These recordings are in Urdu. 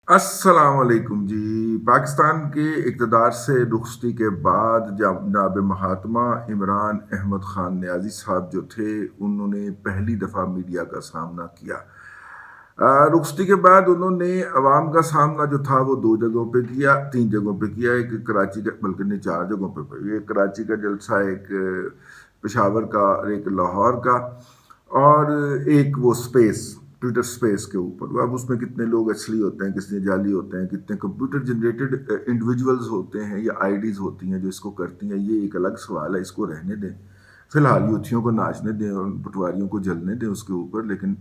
السلام علیکم جی۔ پاکستان کے اقتدار سے رخصتی کے بعد جناب مہاتما عمران احمد خان نیازی صاحب جو تھے انہوں نے پہلی دفعہ میڈیا کا سامنا کیا۔ رخصتی کے بعد انہوں نے عوام کا سامنا جو تھا وہ دو جگہوں پہ کیا، تین جگہوں پہ کیا، ایک کراچی کا، بلکہ نہیں چار جگہوں پہ، ایک کراچی کا جلسہ، ایک پشاور کا، ایک لاہور کا، اور ایک وہ سپیس، ٹویٹر سپیس کے اوپر۔ اب اس میں کتنے لوگ اصلی ہوتے ہیں، کتنے جعلی ہوتے ہیں، کتنے کمپیوٹر جنریٹڈ انڈیویجولز ہوتے ہیں یا آئی ڈیز ہوتی ہیں جو اس کو کرتی ہیں، یہ ایک الگ سوال ہے، اس کو رہنے دیں فی الحال، یوتھیوں کو ناچنے دیں اور پٹواریوں کو جلنے دیں اس کے اوپر۔ لیکن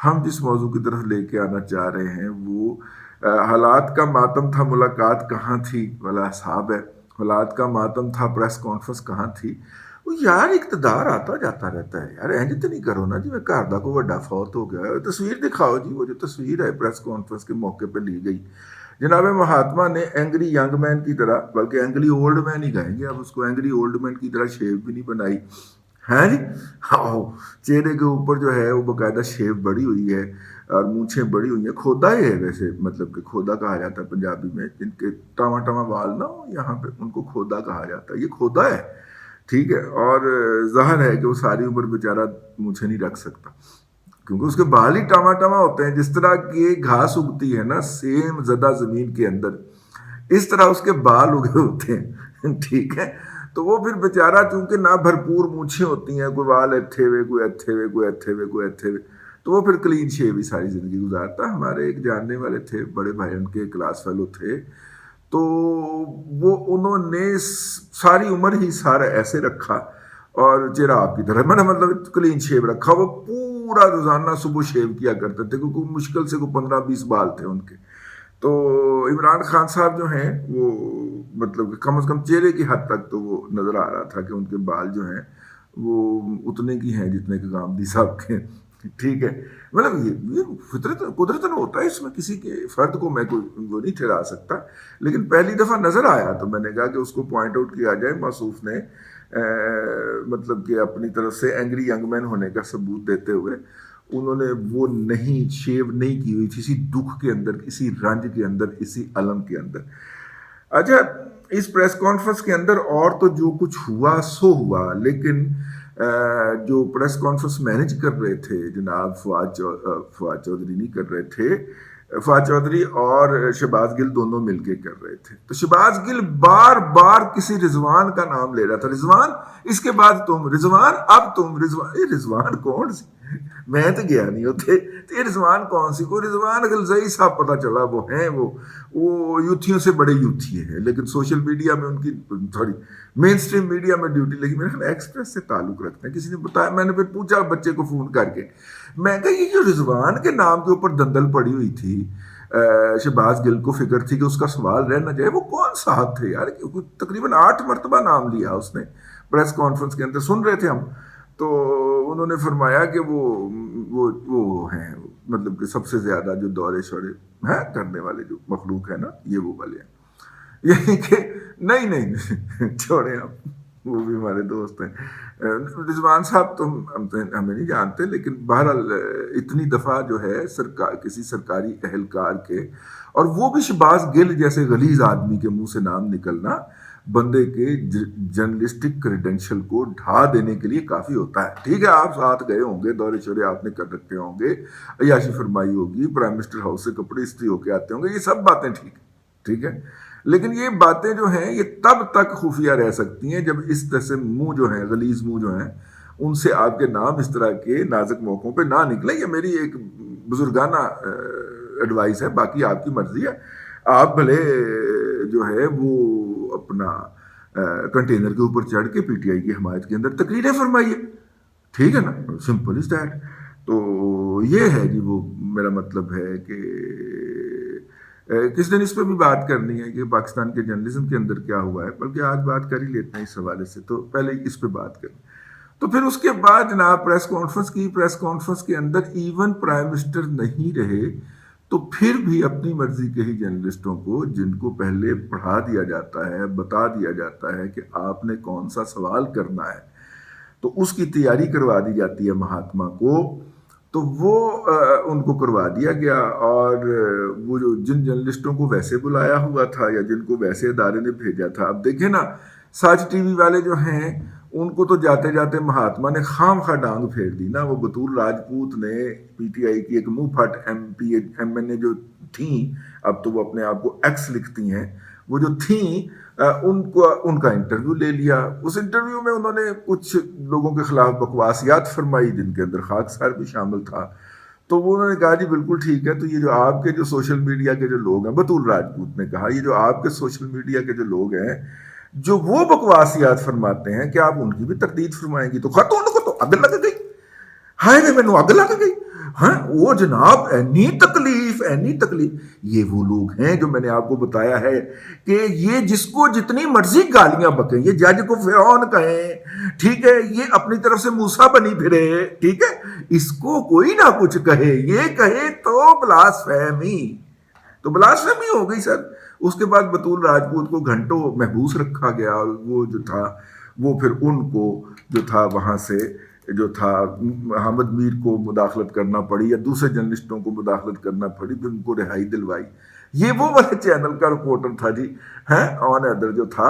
ہم جس موضوع کی طرف لے کے آنا چاہ رہے ہیں وہ حالات کا ماتم تھا، ملاقات کہاں تھی والا حساب ہے۔ حالات کا ماتم تھا، پریس کانفرنس کہاں تھی؟ وہ یار اقتدار آتا جاتا رہتا ہے یار، اینج تو نہیں کرو نا جی میں گھر دا کوئی بڑا فوت ہو گیا ہے، تصویر دکھاؤ جی، وہ جو تصویر ہے پریس کانفرنس کے موقع پہ لی گئی، جناب مہاتما نے اینگری ینگ مین کی طرح، بلکہ اینگری اولڈ مین ہی کہیں گے اب اس کو، اینگری اولڈ مین کی طرح شیو بھی نہیں بنائی ہے جی۔ چہرے کے اوپر جو ہے وہ باقاعدہ شیو بڑی ہوئی ہے اور مونچھیں بڑی ہوئی ہیں، کھودا ہی ہے ویسے، مطلب کہ کھودا کہا جاتا ہے پنجابی میں، جن کے ٹاما ٹاما بال نہ ہو یہاں پہ ان کو کھودا کہا جاتا ہے، یہ کھودا ہے، ٹھیک ہے۔ اور ظاہر ہے کہ وہ ساری عمر بیچارہ مونچھیں نہیں رکھ سکتا کیونکہ اس کے بال ہی ٹاما ٹاما ہوتے ہیں، جس طرح کی گھاس اگتی ہے نا سیم زدہ زمین کے اندر، اس طرح اس کے بال اگے ہوتے ہیں، ٹھیک ہے۔ تو وہ پھر بیچارہ چونکہ نہ بھرپور مونچھیں ہوتی ہیں، کوئی بال ایتھے ہوئے، کوئی ایتھے ہوئے، کوئی ایتھے ہوئے، کوئی ایتھے ہوئے، تو وہ پھر کلین شیو ہی ساری زندگی گزارتا۔ ہمارے ایک جاننے والے تھے، بڑے بھائی ان کے کلاس فیلو تھے، تو وہ انہوں نے ساری عمر ہی سارا ایسے رکھا اور چہرہ آپ کی طرح، میں نے مطلب کلین شیو رکھا، وہ پورا روزانہ صبح شیو کیا کرتے تھے کیونکہ مشکل سے کوئی 15-20 بال تھے ان کے۔ تو عمران خان صاحب جو ہیں وہ مطلب کہ کم از کم چہرے کی حد تک تو وہ نظر آ رہا تھا کہ ان کے بال جو ہیں وہ اتنے کی ہیں جتنے کہ گامدی صاحب کے، ٹھیک ہے۔ مطلب یہ فطرت قدرتاً ہوتا ہے، اس میں کسی کے فرد کو میں کوئی وہ نہیں ٹھہرا سکتا، لیکن پہلی دفعہ نظر آیا تو میں نے کہا کہ اس کو پوائنٹ آؤٹ کیا جائے۔ موصوف نے مطلب کہ اپنی طرف سے اینگری ینگ مین ہونے کا ثبوت دیتے ہوئے انہوں نے وہ نہیں شیو نہیں کی ہوئی تھی، اسی دکھ کے اندر، اسی رنج کے اندر، اسی علم کے اندر۔ اچھا، اس پریس کانفرنس کے اندر اور تو جو کچھ ہوا سو ہوا، لیکن جو پریس کانفرنس مینیج کر رہے تھے جناب فواد چودھری نہیں کر رہے تھے، فواد چودھری اور شہباز گل دونوں مل کے کر رہے تھے۔ تو شہباز گل بار بار کسی رضوان کا نام لے رہا تھا، رضوان اس کے بعد تم، رضوان اب تم، رضوان، یہ رضوان کون سی، میں تو گیا نہیں ہوتے، تو یہ رضوان کون سی، کوئی رضوان غلزئی صاحب پتہ چلا وہ ہیں، وہ یوتھیوں سے بڑے یوتھی ہیں، لیکن سوشل میڈیا میں ان کی تھوڑی مین سٹریم میڈیا میں ڈیوٹی لگی، میرے خیال ایکسپریس سے تعلق رکھتے ہیں، کسی نے بتایا، میں نے پھر پوچھا بچے کو فون کر کے، میں کہا یہ جو رضوان کے نام کے اوپر دندل پڑی ہوئی تھی، شہباز گل کو فکر تھی کہ اس کا سوال رہ نہ جائے، وہ کون صاحب تھے یار، تقریباً 8 مرتبہ نام لیا اس نے پریس کانفرنس کے اندر، سن رہے تھے ہم، تو انہوں نے فرمایا کہ وہ ہیں، مطلب کہ سب سے زیادہ جو دورے شورے ہیں کرنے والے جو مخلوق ہیں نا، یہ وہ والے ہیں، یہی کہ نہیں چھوڑیں آپ، وہ بھی ہمارے دوست ہیں۔ رضوان صاحب تو ہمیں نہیں جانتے، لیکن بہرحال اتنی دفعہ جو ہے کسی سرکاری اہلکار کے، اور وہ بھی شہباز گل جیسے غلیظ آدمی کے منہ سے نام نکلنا بندے کے جرنلسٹک کریڈینشل کو ڈھا دینے کے لیے کافی ہوتا ہے، ٹھیک ہے۔ آپ ساتھ گئے ہوں گے، دورے شورے آپ نے کر رکھے ہوں گے، عیاشی فرمائی ہوگی، پرائم منسٹر ہاؤس سے کپڑے استری ہو کے آتے ہوں گے، یہ سب باتیں ٹھیک ہے، لیکن یہ باتیں جو ہیں یہ تب تک خفیہ رہ سکتی ہیں جب اس طرح سے منہ جو ہیں، غلیظ منہ جو ہیں، ان سے آپ کے نام اس طرح کے نازک موقعوں پہ نہ نکلیں۔ یہ میری ایک بزرگانہ ایڈوائس ہے، باقی آپ کی مرضی ہے، آپ بھلے جو ہے وہ اپنا کنٹینر کے اوپر چڑھ کے پی ٹی آئی کی حمایت کے اندر تقریریں فرمائیے، ٹھیک ہے نا، سمپل از دیٹ۔ تو یہ ہے جی، وہ میرا مطلب ہے کہ کس دن اس پہ بھی بات کرنی ہے کہ پاکستان کے جرنلزم کے اندر کیا ہوا ہے، بلکہ آج بات کر ہی لیتے ہیں اس حوالے سے، تو پہلے اس پہ بات کریں۔ تو پھر اس کے بعد جناب پریس کانفرنس کی، پریس کانفرنس کے اندر ایون پرائم منسٹر نہیں رہے تو پھر بھی اپنی مرضی کے ہی جرنلسٹوں کو، جن کو پہلے پڑھا دیا جاتا ہے، بتا دیا جاتا ہے کہ آپ نے کون سا سوال کرنا ہے، تو اس کی تیاری کروا دی جاتی ہے مہاتما کو، تو وہ ان کو کروا دیا گیا، اور وہ جو جن جرنلسٹوں کو ویسے بلایا ہوا تھا یا جن کو ویسے ادارے نے بھیجا تھا، اب دیکھیں نا سچ ٹی وی والے جو ہیں ان کو تو جاتے جاتے مہاتما نے خام خواہ ڈانگ پھیر دی نا. وہ بطول راجپوت نے پی ٹی آئی کی ایک منہ پھٹ ایم این اے جو تھیں، اب تو وہ اپنے آپ کو ایکس لکھتی ہیں، وہ جو تھیں ان کا انٹرویو لے لیا. اس انٹرویو میں انہوں نے کچھ لوگوں کے خلاف بکواسیات فرمائی جن کے اندر خاکسار بھی شامل تھا. تو وہ انہوں نے کہا جی بالکل ٹھیک ہے، تو یہ جو آپ کے جو سوشل میڈیا کے جو لوگ ہیں، بطول راجپوت نے کہا، یہ جو آپ کے سوشل میڈیا کے جو لوگ ہیں جو وہ بکواسیات فرماتے ہیں، کیا آپ ان کی بھی تردید فرمائیں گی؟ تو خاتون کو تو اگ لگ گئی، ہائے وے مینوں اگ لگ گئی. ہاں وہ جناب اینی تکلیف. یہ وہ لوگ ہیں جو میں نے آپ کو بتایا ہے کہ یہ جس کو جتنی مرضی گالیاں بکیں، یہ جج کو فرعون کہیں، ٹھیک ہے، یہ اپنی طرف سے موسیٰ بنی پھرے، ٹھیک ہے، اس کو کوئی نہ کچھ کہے، یہ کہے تو بلاسفیمی ہو گئی سر. اس کے بعد بطول راجپوت کو گھنٹوں محبوس رکھا گیا، اور وہ جو تھا وہ پھر ان کو جو تھا وہاں سے جو تھا حامد میر کو مداخلت کرنا پڑی یا دوسرے جرنلسٹوں کو مداخلت کرنا پڑی، پھر ان کو رہائی دلوائی. یہ وہ والے چینل کا رپورٹر تھا جی، آن ایدر جو تھا،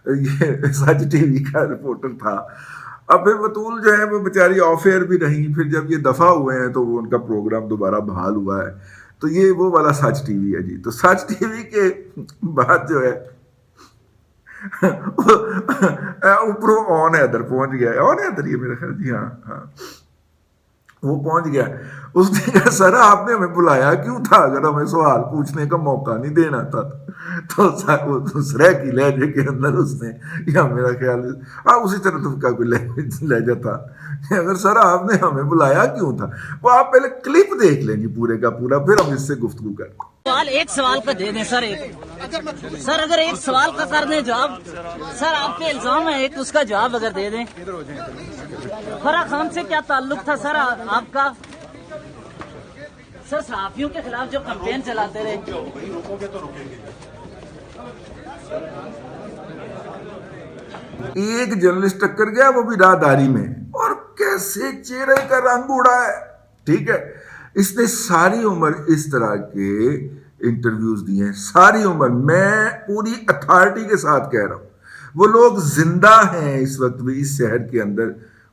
یہ سچ ٹی وی کا رپورٹر تھا. اب پھر بطول جو ہے وہ بیچاری آف ایئر بھی رہیں، پھر جب یہ دفع ہوئے ہیں تو وہ ان کا پروگرام دوبارہ بحال ہوا ہے. تو یہ وہ والا سچ ٹی وی ہے جی. تو سچ ٹی وی کے بعد جو ہے اوپروں آن ایدر پہنچ گیا. آن ایدر یہ میرا خیال، جی ہاں وہ پہنچ گیا. اس نے کہا سر آپ نے ہمیں بلایا کیوں تھا؟ اگر ہمیں سوال پوچھنے کا موقع نہیں دینا تھا تو سرائکی لہجے کے اندر اس نے، یا میرا خیال اسی طرح کا کوئی لہجہ تھا، اگر سر آپ نے ہمیں بلایا کیوں تھا. وہ آپ پہلے کلپ دیکھ لیں جی پورے کا پورا، پھر ہم اس سے گفتگو کریں. ایک سوال کا دے دیں سر. سر اگر ایک سوال کا کر دیں جواب، سر آپ کے الزام ہے ایک، اس کا جواب اگر دے دیں. فرح خان سے کیا تعلق تھا سر آپ کا؟ سر صحافیوں کے خلاف جو کمپین چلاتے رہے. ایک جرنلسٹ ٹکر گیا، وہ بھی راہداری میں، اور کیسے چہرے کا رنگ اڑا ہے، ٹھیک ہے. اس نے ساری عمر اس طرح کے انٹرویوز دیے ہیں، ساری عمر. میں پوری اتھارٹی کے ساتھ کہہ رہا ہوں، وہ لوگ زندہ ہیں اس وقت بھی اس شہر کے اندر.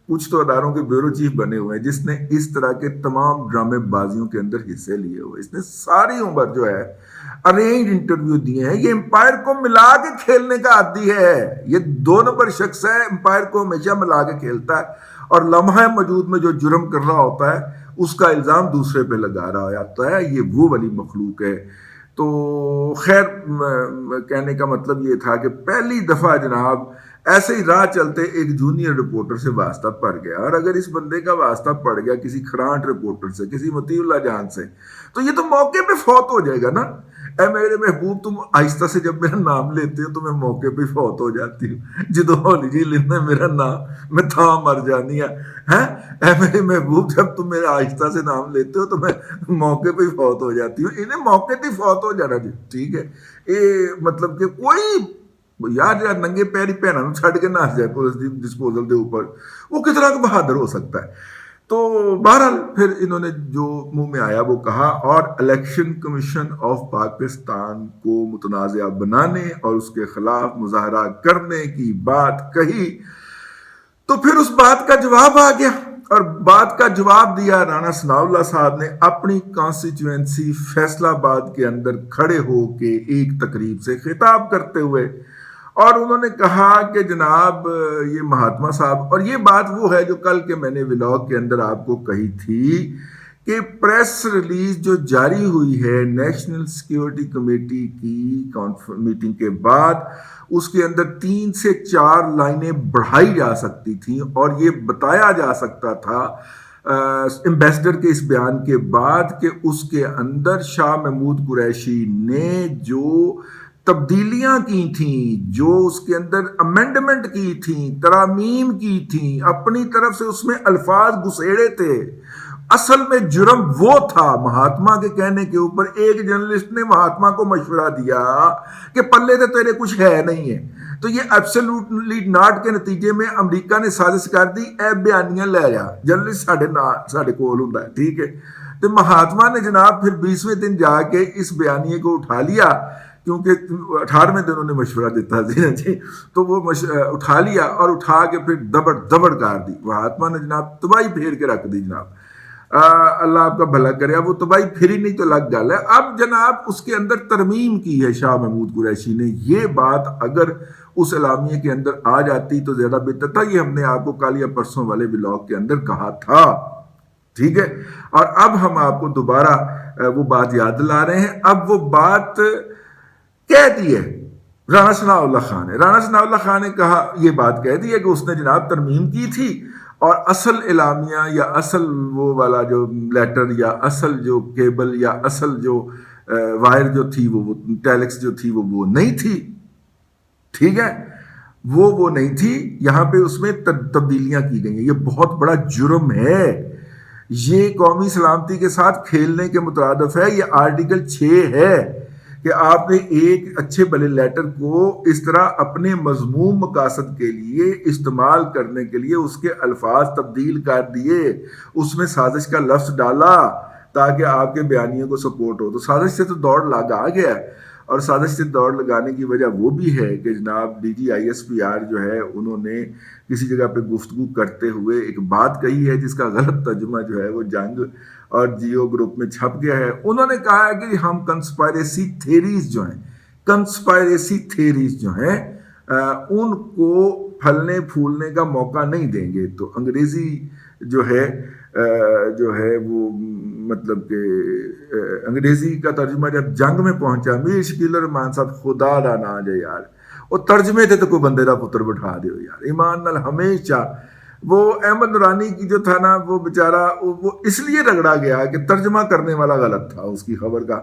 کچھ تو اداروں کے بیورو چیف بنے ہوئے ہیں جس نے اس طرح کے تمام ڈرامے بازیوں کے اندر حصے لیے ہوئے. اس نے ساری عمر جو ہے ارینج انٹرویو دیے ہیں. یہ امپائر کو ملا کے کھیلنے کا عادی ہے، یہ 2 نمبر شخص ہے، امپائر کو ہمیشہ ملا کے کھیلتا ہے، اور لمحہ موجود میں جو جرم کر رہا ہوتا ہے اس کا الزام دوسرے پہ لگا رہا جاتا ہے. یہ وہ والی مخلوق ہے. تو خیر کہنے کا مطلب یہ تھا کہ پہلی دفعہ جناب ایسے ہی راہ چلتے ایک جونیئر رپورٹر سے واسطہ پڑ گیا، اور اگر اس بندے کا واسطہ پڑ گیا کسی کھرانٹ رپورٹر سے، کسی مطیع اللہ جان سے، تو یہ تو موقع پہ فوت ہو جائے گا نا. اے میرے محبوب، تم آہستہ سے جب میرا نام لیتے ہو تو میں موقع پہ فوت ہو جاتی ہوں. جدو ہولی جی لینا میرا نام میں تھا مر جانی ہے. اے میرے محبوب، جب تم میرا آہستہ سے نام لیتے ہو تو میں موقع پہ فوت ہو جاتی ہوں. انہیں موقع پہ فوت ہو جانا جی، ٹھیک ہے. یہ مطلب کہ کوئی یار ننگے پیری بھینوں چھڑ کے نس جائے پولیس ڈسپوزل دے اوپر، وہ کس طرح کا بہادر ہو سکتا ہے. تو بہرحال پھر انہوں نے جو منہ میں آیا وہ کہا، اور الیکشن کمیشن آف پاکستان کو متنازعہ بنانے اور اس کے خلاف مظاہرہ کرنے کی بات کہی. تو پھر اس بات کا جواب آ گیا، اور بات کا جواب دیا رانا ثناء اللہ صاحب نے اپنی کانسٹیچوئنسی فیصل آباد کے اندر کھڑے ہو کے ایک تقریب سے خطاب کرتے ہوئے. اور انہوں نے کہا کہ جناب یہ مہاتما صاحب، اور یہ بات وہ ہے جو کل کے میں نے ولاگ کے اندر آپ کو کہی تھی کہ پریس ریلیز جو جاری ہوئی ہے نیشنل سیکیورٹی کمیٹی کی میٹنگ کے بعد، اس کے اندر 3 سے 4 لائنیں بڑھائی جا سکتی تھیں، اور یہ بتایا جا سکتا تھا ایمبیسڈر کے اس بیان کے بعد کہ اس کے اندر شاہ محمود قریشی نے جو تبدیلیاں کی تھیں، جو اس کے اندر امینڈمنٹ کی تھیں، ترامیم کی تھیں، اپنی طرف سے اس میں الفاظ گسیڑے تھے. اصل میں جرم وہ تھا مہاتما کے کہنے کے اوپر. ایک جرنلسٹ نے مہاتما کو مشورہ دیا کہ پلے تو تیرے کچھ ہے نہیں ہے، تو یہ ایبسولوٹلی ناٹ کے نتیجے میں امریکہ نے سازش کر دی اے بیانیاں لے جا جرنلسٹ ساڈے کول ہوندا ہے, ٹھیک ہے. تو مہاتما نے جناب پھر 20ویں دن جا کے اس بیانیے کو اٹھا لیا, کیونکہ 18ویں دن انہوں نے مشورہ دیتا تھا جی, تو وہ اٹھا لیا اور اٹھا کے پھر دبڑ کر دی. مہاتما نے جناب تباہی پھیر کے رکھ دی جناب. اللہ آپ کا بھلا کرے. اب وہ تباہی پھری نہیں تو لگ گل ہے. اب جناب اس کے اندر ترمیم کی ہے شاہ محمود قریشی نے. یہ بات اگر اس اعلامیے کے اندر آ جاتی تو زیادہ بہتر تھا. یہ ہم نے آپ کو کل یا پرسوں والے ولاگ کے اندر کہا تھا, ٹھیک ہے. اور اب ہم آپ کو دوبارہ وہ بات یاد دلا رہے ہیں. اب وہ بات کہہ دی ہے رانا ثناء اللہ خان نے. رانا ثناء اللہ خان نے کہا, یہ بات کہہ دی ہے کہ اس نے جناب ترمیم کی تھی اور اصل اعلامیہ یا اصل وہ والا جو لیٹر یا اصل جو کیبل یا اصل جو وائر جو تھی وہ ٹیلیکس جو تھی وہ نہیں تھی, ٹھیک ہے, وہ نہیں تھی. یہاں پہ اس میں تبدیلیاں کی گئی ہیں. یہ بہت بڑا جرم ہے. یہ قومی سلامتی کے ساتھ کھیلنے کے مترادف ہے. یہ آرٹیکل 6 ہے کہ آپ نے ایک اچھے بھلے لیٹر کو اس طرح اپنے مذموم مقاصد کے لیے استعمال کرنے کے لیے اس کے الفاظ تبدیل کر دیے, اس میں سازش کا لفظ ڈالا تاکہ آپ کے بیانیوں کو سپورٹ ہو. تو سازش سے تو دوڑ لگا گیا, اور سازش سے دوڑ لگانے کی وجہ وہ بھی ہے کہ جناب DGISPR جو ہے انہوں نے کسی جگہ پہ گفتگو کرتے ہوئے ایک بات کہی ہے جس کا غلط ترجمہ جو ہے وہ جنگ اور جیو گروپ میں چھپ گیا ہے. انہوں نے کہا ہے کہ ہم کنسپائریسی تھیریز جو ہیں ان کو پھلنے پھولنے کا موقع نہیں دیں گے. تو انگریزی جو ہے وہ مطلب کہ انگریزی کا ترجمہ جب جنگ میں پہنچا, میر شکیل الرحمان صاحب خدا دا نا جے یار, وہ ترجمے تھے تو کوئی بندے دا پتر بٹھا دیو یار ایمان نال. ہمیشہ وہ احمد نورانی کی جو تھا نا وہ بیچارہ وہ اس لیے رگڑا گیا کہ ترجمہ کرنے والا غلط تھا اس کی خبر کا.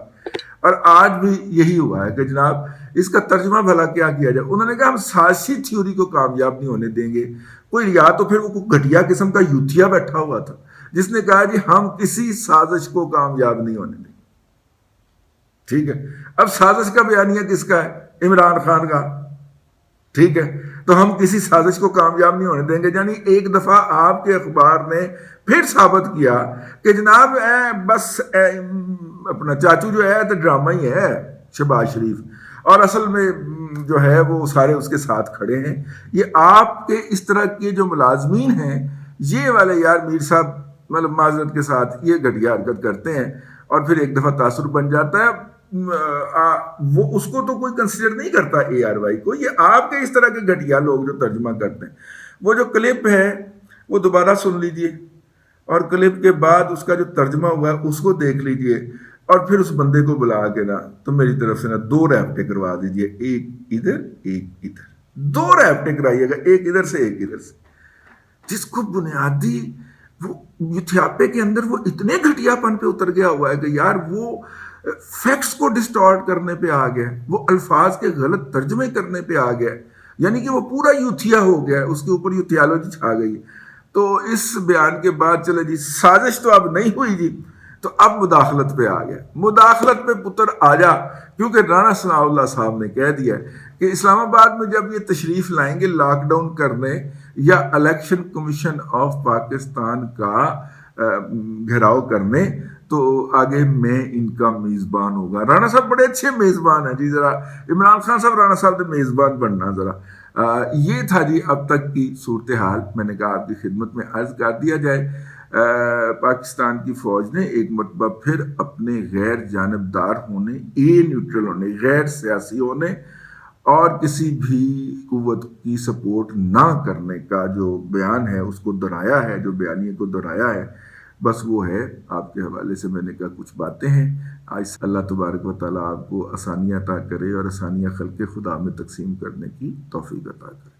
اور آج بھی یہی ہوا ہے کہ جناب اس کا ترجمہ بھلا کیا کیا جائے. انہوں نے کہا ہم سازشی تھیوری کو کامیاب نہیں ہونے دیں گے. کوئی یا تو پھر وہ گھٹیا قسم کا یوتھیا بیٹھا ہوا تھا جس نے کہا جی ہم کسی سازش کو کامیاب نہیں ہونے دیں, ٹھیک ہے. اب سازش کا بیانیہ کس کا ہے؟ عمران خان کا, ٹھیک ہے. تو ہم کسی سازش کو کامیاب نہیں ہونے دیں گے. یعنی ایک دفعہ آپ کے اخبار نے پھر ثابت کیا کہ جناب بس اپنا چاچو جو ہے تو ڈرامہ ہی ہے شہباز شریف, اور اصل میں جو ہے وہ سارے اس کے ساتھ کھڑے ہیں. یہ آپ کے اس طرح کے جو ملازمین ہیں یہ والے یار میر صاحب مطلب معذرت کے ساتھ یہ گھٹیا حرکت کرتے ہیں اور پھر ایک دفعہ تاثر بن جاتا ہے. وہ اس کو تو کوئی کنسیڈر نہیں کرتا ARY کو. یہ آپ کے اس طرح کے گھٹیا لوگ جو ترجمہ کرتے ہیں. وہ جو کلپ ہے وہ دوبارہ سن لیجئے اور کلپ کے بعد اس کا جو ترجمہ ہوا ہے اس کو دیکھ لیجئے, اور پھر اس بندے کو بلا کے نا تو میری طرف سے نا 2 ریپٹیں کروا دیجئے, ایک ادھر ایک ادھر. 2 ریپٹیں کرائیے گا, ایک ادھر سے ایک ادھر سے, جس کو بنیادی وہ یوتھیاپے کے اندر وہ اتنے گھٹیا پن پہ اتر گیا ہوا ہے کہ یار وہ فیکٹس کو ڈسٹارٹ کرنے پہ آ گیا, وہ الفاظ کے غلط ترجمے کرنے پہ آ گیا. یعنی کہ وہ پورا یوتھیا ہو گیا, اس کے اوپر یوتھیالوجی چھا گئی. تو اس بیان کے بعد چلے جی سازش تو اب نہیں ہوئی جی, تو اب مداخلت پہ آ گیا. مداخلت پہ پتر آ جا, کیونکہ رانا ثناء اللہ صاحب نے کہہ دیا کہ اسلام آباد میں جب یہ تشریف لائیں گے لاک ڈاؤن کرنے یا الیکشن کمیشن آف پاکستان کا گھیراؤ کرنے, تو آگے میں ان کا میزبان ہوگا. رانا صاحب بڑے اچھے میزبان ہیں جی. ذرا عمران خان صاحب رانا صاحب نے میزبان بننا ذرا. یہ تھا جی اب تک کی صورتحال. میں نے کہا آپ کی خدمت میں عرض کر دیا جائے. پاکستان کی فوج نے ایک مرتبہ پھر اپنے غیر جانبدار ہونے, نیوٹرل ہونے, غیر سیاسی ہونے اور کسی بھی قوت کی سپورٹ نہ کرنے کا جو بیان ہے اس کو دہرایا ہے, جو بیانیے کو دہرایا ہے. بس وہ ہے آپ کے حوالے سے میں نے کہا کچھ باتیں ہیں. آج اللہ تبارک و تعالیٰ آپ کو آسانیاں عطا کرے اور آسانیاں خلق خدا میں تقسیم کرنے کی توفیق عطا کرے.